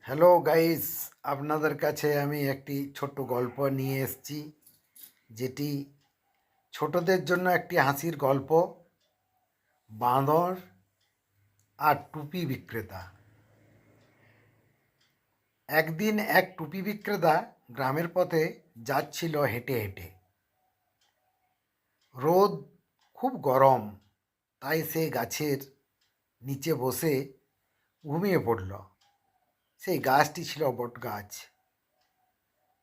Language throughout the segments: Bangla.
হ্যালো গাইস, আপনাদের কাছে আমি একটি ছোট্ট গল্প নিয়ে এসেছি, যেটি ছোটদের জন্য একটি হাসির গল্প। বাঁদর আর টুপি বিক্রেতা। একদিন এক টুপি বিক্রেতা গ্রামের পথে যাচ্ছিল হেঁটে হেঁটে। রোদ খুব গরম, তাই সে গাছের নিচে বসে ঘুমিয়ে পড়ল। সেই গাছটি ছিল বট গাছ।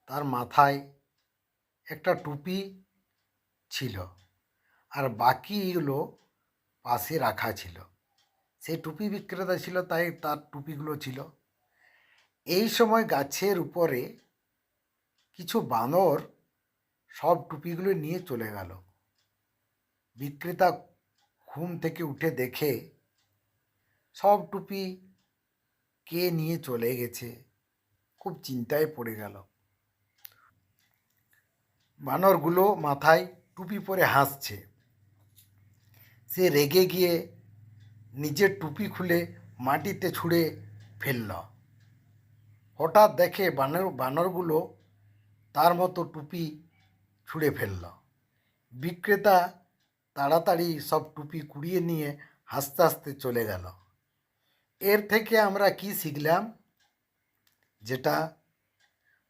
তার মাথায় একটা টুপি ছিল, আর বাকিগুলো পাশে রাখা ছিল। সেই টুপি বিক্রেতা ছিল, তাই তার টুপিগুলো ছিল। এই সময় গাছের উপরে কিছু বাঁদর সব টুপিগুলো নিয়ে চলে গেল। বিক্রেতা ঘুম থেকে উঠে দেখে সব টুপি কে নিয়ে চলে গেছে। খুব চিন্তায় পড়ে গেল। বানরগুলো মাথায় টুপি পরে হাসছে। সে রেগে গিয়ে নিজের টুপি খুলে মাটিতে ছুঁড়ে ফেলল। হঠাৎ দেখে বানরগুলো তার মতো টুপি ছুঁড়ে ফেলল। বিক্রেতা তাড়াতাড়ি সব টুপি কুড়িয়ে নিয়ে হাসতে হাসতে চলে গেল। এর থেকে আমরা কি শিখলাম? যেটা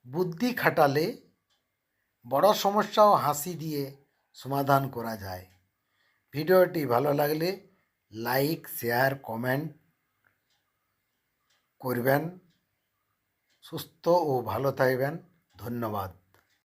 বুদ্ধি খাটালে বড় সমস্যাও হাসি দিয়ে সমাধান করা যায়। ভিডিওটি ভালো লাগলে লাইক, শেয়ার, কমেন্ট করবেন। সুস্থ ও ভালো থাকবেন। ধন্যবাদ।